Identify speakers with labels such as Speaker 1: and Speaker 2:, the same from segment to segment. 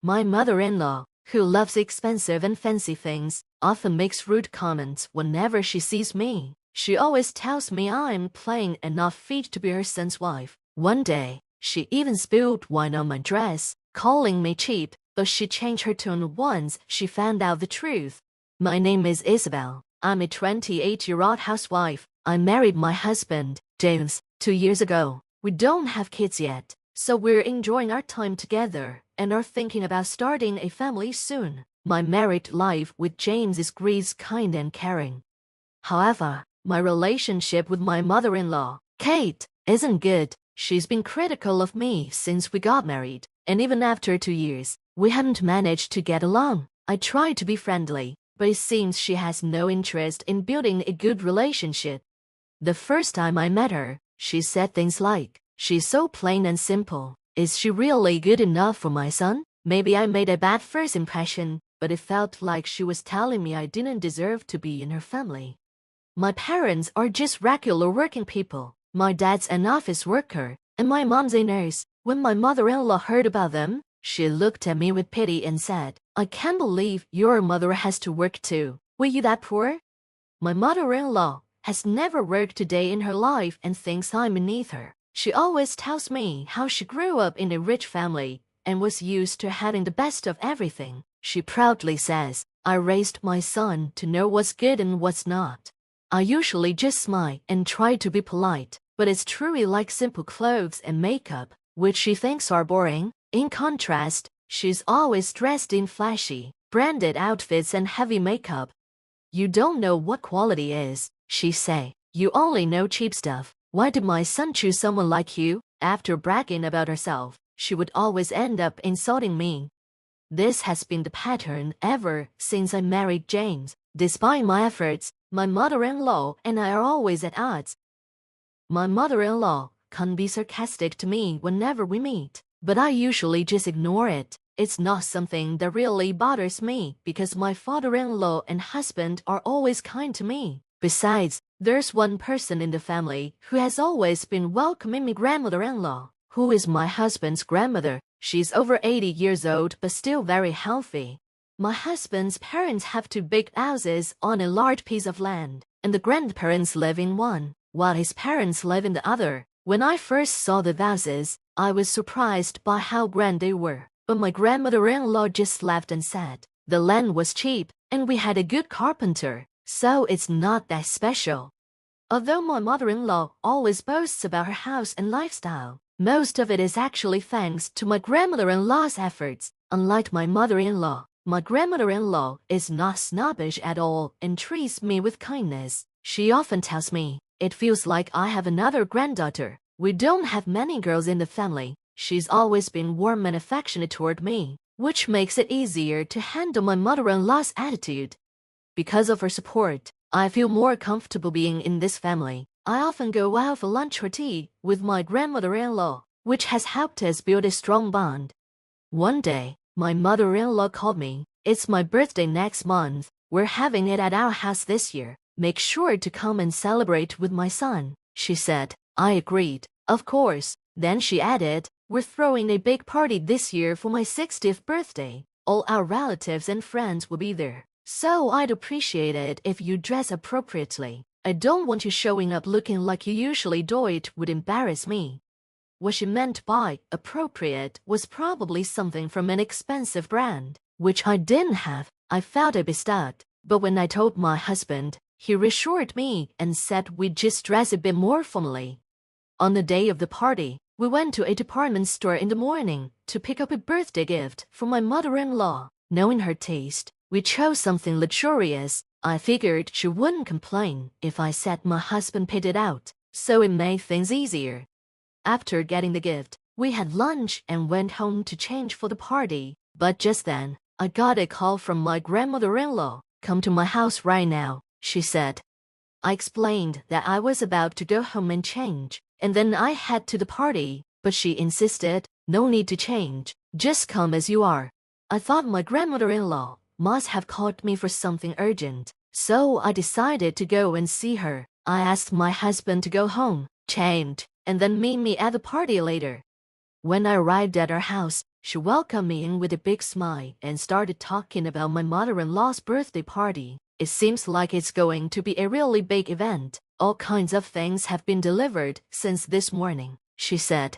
Speaker 1: My mother-in-law, who loves expensive and fancy things, often makes rude comments whenever she sees me. She always tells me I'm plain and not fit to be her son's wife. One day, she even spilled wine on my dress, calling me cheap, but she changed her tone once she found out the truth. My name is Isabelle. I'm a 28-year-old housewife. I married my husband, James, 2 years ago. We don't have kids yet, so we're enjoying our time together and are thinking about starting a family soon. My married life with James is great, kind and caring. However, my relationship with my mother-in-law, Kate, isn't good. She's been critical of me since we got married, and even after 2 years, we haven't managed to get along. I try to be friendly, but it seems she has no interest in building a good relationship. The first time I met her, she said things like, "She's so plain and simple. Is she really good enough for my son?" Maybe I made a bad first impression, but it felt like she was telling me I didn't deserve to be in her family. My parents are just regular working people. My dad's an office worker, and my mom's a nurse. When my mother-in-law heard about them, she looked at me with pity and said, "I can't believe your mother has to work too. Were you that poor?" My mother-in-law has never worked a day in her life and thinks I'm beneath her. She always tells me how she grew up in a rich family and was used to having the best of everything. She proudly says, "I raised my son to know what's good and what's not." I usually just smile and try to be polite, but it's truly like simple clothes and makeup, which she thinks are boring. In contrast, she's always dressed in flashy, branded outfits and heavy makeup. "You don't know what quality is," she say. "You only know cheap stuff. Why did my son choose someone like you?" After bragging about herself, she would always end up insulting me. This has been the pattern ever since I married James. Despite my efforts, my mother-in-law and I are always at odds. My mother-in-law can be sarcastic to me whenever we meet, but I usually just ignore it. It's not something that really bothers me because my father-in-law and husband are always kind to me. Besides, there's one person in the family who has always been welcoming me, grandmother-in-law, who is my husband's grandmother. She's over 80 years old but still very healthy. My husband's parents have 2 big houses on a large piece of land, and the grandparents live in one, while his parents live in the other. When I first saw the houses, I was surprised by how grand they were, but my grandmother-in-law just laughed and said, "The land was cheap, and we had a good carpenter, so it's not that special." Although my mother-in-law always boasts about her house and lifestyle, most of it is actually thanks to my grandmother-in-law's efforts. Unlike my mother-in-law, my grandmother-in-law is not snobbish at all and treats me with kindness. She often tells me, "It feels like I have another granddaughter." We don't have many girls in the family. She's always been warm and affectionate toward me, which makes it easier to handle my mother-in-law's attitude. Because of her support, I feel more comfortable being in this family. I often go out for lunch or tea with my grandmother-in-law, which has helped us build a strong bond. One day, my mother-in-law called me. "It's my birthday next month. We're having it at our house this year. Make sure to come and celebrate with my son," she said. I agreed. Of course. Then she added, "We're throwing a big party this year for my 60th birthday. All our relatives and friends will be there. So I'd appreciate it if you dress appropriately. I don't want you showing up looking like you usually do. It would embarrass me." What she meant by appropriate was probably something from an expensive brand, which I didn't have. I felt a bit stuck, but when I told my husband, he reassured me and said we'd just dress a bit more formally. On the day of the party, we went to a department store in the morning to pick up a birthday gift for my mother-in-law. Knowing her taste, we chose something luxurious. I figured she wouldn't complain if I said my husband picked it out, so it made things easier. After getting the gift, we had lunch and went home to change for the party. But just then, I got a call from my grandmother-in-law. "Come to my house right now," she said. I explained that I was about to go home and change, and then I head to the party, but she insisted, "No need to change, just come as you are." I thought my grandmother-in-law must have called me for something urgent, so I decided to go and see her. I asked my husband to go home, change, and then meet me at the party later. When I arrived at her house, She welcomed me in with a big smile and started talking about my mother-in-law's birthday party. It seems like it's going to be a really big event. All kinds of things have been delivered since this morning, she said.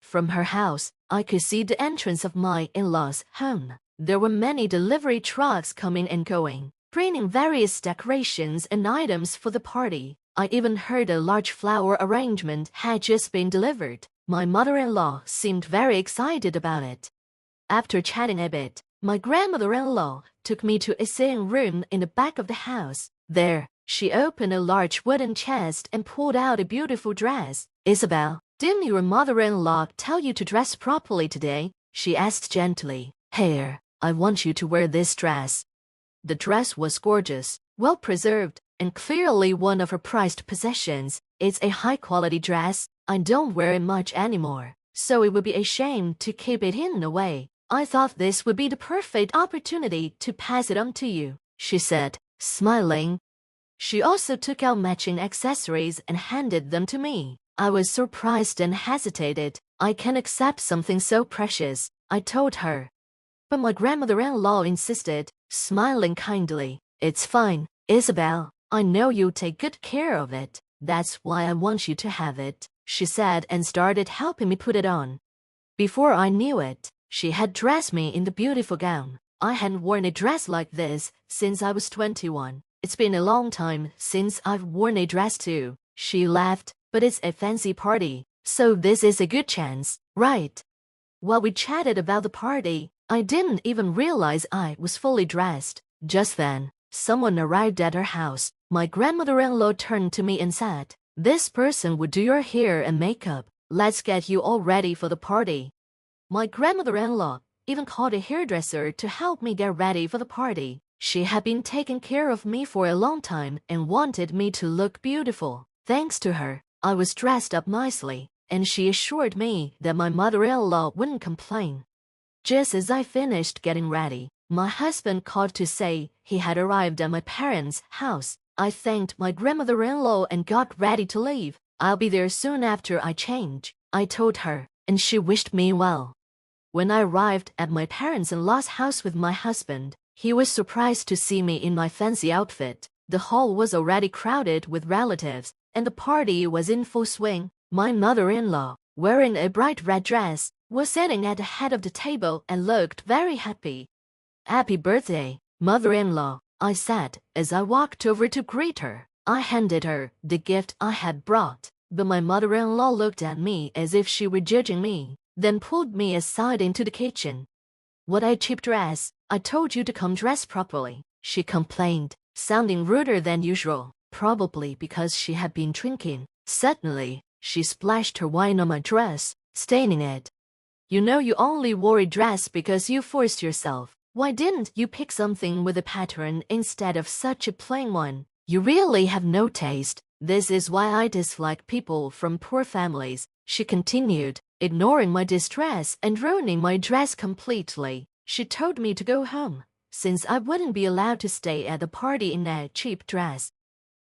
Speaker 1: From her house, I could see the entrance of my in-laws' home. There were many delivery trucks coming and going, bringing various decorations and items for the party. I even heard a large flower arrangement had just been delivered. My mother-in-law seemed very excited about it. After chatting a bit, my grandmother-in-law took me to a sitting room in the back of the house. There, she opened a large wooden chest and pulled out a beautiful dress. "Isabelle, didn't your mother-in-law tell you to dress properly today?" she asked gently. "Here, I want you to wear this dress." The dress was gorgeous, well-preserved, and clearly one of her prized possessions. It's a high-quality dress. I don't wear it much anymore, so it would be a shame to keep it hidden away. I thought this would be the perfect opportunity to pass it on to you, she said, smiling. She also took out matching accessories and handed them to me. I was surprised and hesitated. I can't accept something so precious, I told her. But my grandmother-in-law insisted, smiling kindly. "It's fine, Isabelle. I know you'll take good care of it. That's why I want you to have it," she said and started helping me put it on. Before I knew it, she had dressed me in the beautiful gown. I hadn't worn a dress like this since I was 21. "It's been a long time since I've worn a dress too," she laughed, "but it's a fancy party, so this is a good chance, right?" While we chatted about the party, I didn't even realize I was fully dressed. Just then, someone arrived at our house. My grandmother-in-law turned to me and said, "This person would do your hair and makeup. Let's get you all ready for the party." My grandmother-in-law even called a hairdresser to help me get ready for the party. She had been taking care of me for a long time and wanted me to look beautiful. Thanks to her, I was dressed up nicely, and she assured me that my mother-in-law wouldn't complain. Just as I finished getting ready, my husband called to say he had arrived at my parents' house. I thanked my grandmother-in-law and got ready to leave. "I'll be there soon after I change," I told her, and she wished me well. When I arrived at my parents-in-law's house with my husband, he was surprised to see me in my fancy outfit. The hall was already crowded with relatives, and the party was in full swing. My mother-in-law, wearing a bright red dress, was sitting at the head of the table and looked very happy. "Happy birthday, mother-in-law," I said as I walked over to greet her. I handed her the gift I had brought, but my mother-in-law looked at me as if she were judging me, then pulled me aside into the kitchen. "What a cheap dress. I told you to come dressed properly," she complained, sounding ruder than usual, probably because she had been drinking. Suddenly, she splashed her wine on my dress, staining it. "You know you only wore a dress because you forced yourself. Why didn't you pick something with a pattern instead of such a plain one? You really have no taste. This is why I dislike people from poor families," she continued, ignoring my distress and ruining my dress completely. She told me to go home, since I wouldn't be allowed to stay at the party in a cheap dress.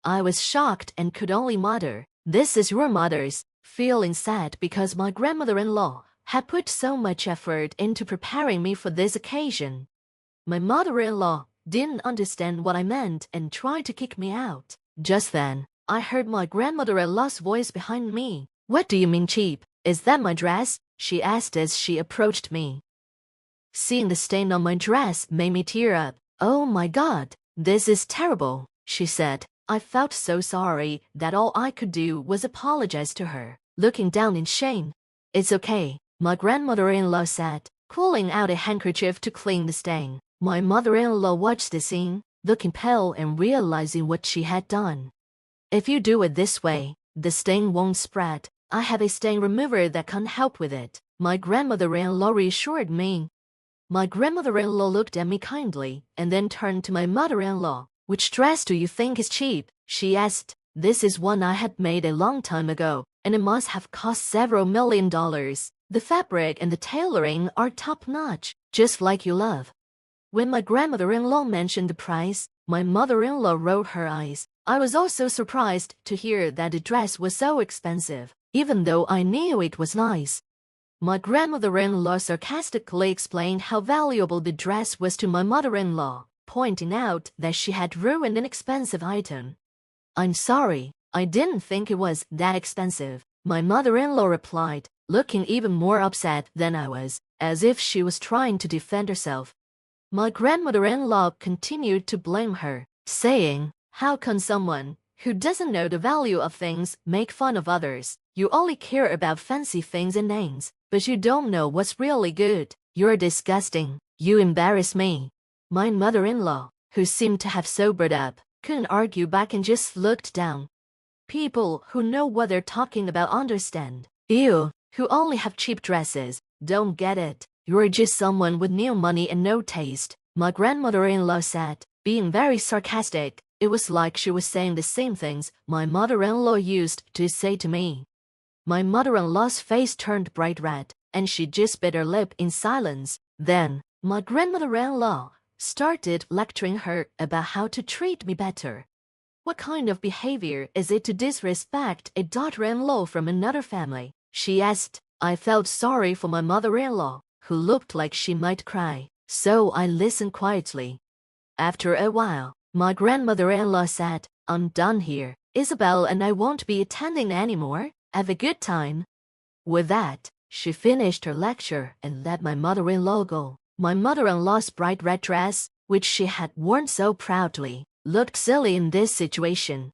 Speaker 1: I was shocked and could only mutter, "This is your mother's," feeling sad because my grandmother-in-law had put so much effort into preparing me for this occasion. My mother-in-law didn't understand what I meant and tried to kick me out. Just then, I heard my grandmother-in-law's voice behind me. "What do you mean cheap? Is that my dress?" she asked as she approached me. Seeing the stain on my dress made me tear up. "Oh my God, this is terrible," she said. I felt so sorry that all I could do was apologize to her, looking down in shame. "It's okay," my grandmother-in-law said, pulling out a handkerchief to clean the stain. My mother-in-law watched the scene, looking pale and realizing what she had done. "If you do it this way, the stain won't spread. I have a stain remover that can help with it," my grandmother-in-law reassured me. My grandmother-in-law looked at me kindly and then turned to my mother-in-law. "Which dress do you think is cheap?" she asked. "This is one I had made a long time ago, and it must have cost several $1,000,000. The fabric and the tailoring are top-notch, just like you love." When my grandmother-in-law mentioned the price, my mother-in-law rolled her eyes. I was also surprised to hear that the dress was so expensive, even though I knew it was nice. My grandmother-in-law sarcastically explained how valuable the dress was to my mother-in-law, pointing out that she had ruined an expensive item. "I'm sorry, I didn't think it was that expensive," my mother-in-law replied, looking even more upset than I was, as if she was trying to defend herself. My grandmother-in-law continued to blame her, saying, "How can someone who doesn't know the value of things make fun of others? You only care about fancy things and names, but you don't know what's really good. You're disgusting. You embarrass me." My mother-in-law, who seemed to have sobered up, couldn't argue back and just looked down. People who know what they're talking about understand. You, who only have cheap dresses, don't get it. You're just someone with new money and no taste, my grandmother-in-law said, being very sarcastic. It was like she was saying the same things my mother-in-law used to say to me. My mother-in-law's face turned bright red, and she just bit her lip in silence. Then, my grandmother-in-law started lecturing her about how to treat me better. "What kind of behavior is it to disrespect a daughter-in-law from another family?" she asked. I felt sorry for my mother-in-law, who looked like she might cry, so I listened quietly. After a while, my grandmother-in-law said, "I'm done here. Isabelle and I won't be attending anymore. Have a good time." With that, she finished her lecture and let my mother-in-law go. My mother-in-law's bright red dress, which she had worn so proudly, looked silly in this situation.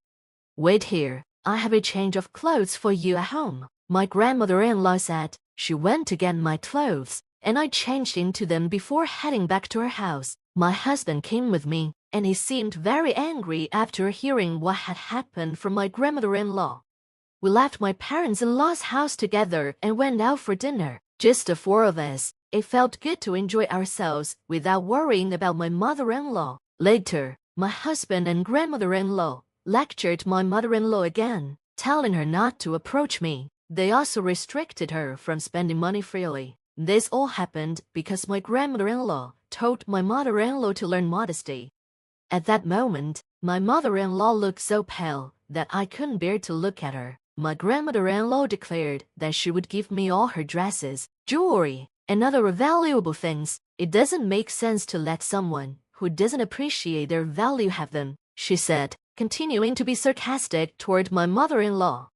Speaker 1: "Wait here. I have a change of clothes for you at home," my grandmother-in-law said. She went to get my clothes, and I changed into them before heading back to her house. My husband came with me, and he seemed very angry after hearing what had happened from my grandmother-in-law. We left my parents-in-law's house together and went out for dinner, just the four of us. It felt good to enjoy ourselves without worrying about my mother-in-law. Later, my husband and grandmother-in-law lectured my mother-in-law again, telling her not to approach me. They also restricted her from spending money freely. This all happened because my grandmother-in-law told my mother-in-law to learn modesty. At that moment, my mother-in-law looked so pale that I couldn't bear to look at her. My grandmother-in-law declared that she would give me all her dresses, jewelry, and other valuable things. "It doesn't make sense to let someone who doesn't appreciate their value have them," she said, continuing to be sarcastic toward my mother-in-law.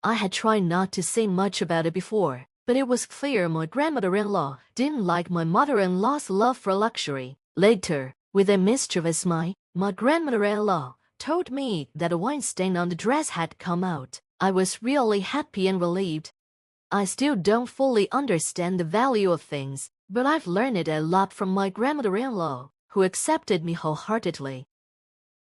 Speaker 1: I had tried not to say much about it before, but it was clear my grandmother-in-law didn't like my mother-in-law's love for luxury. Later, with a mischievous smile, my grandmother-in-law told me that a wine stain on the dress had come out. I was really happy and relieved. I still don't fully understand the value of things, but I've learned it a lot from my grandmother-in-law, who accepted me wholeheartedly.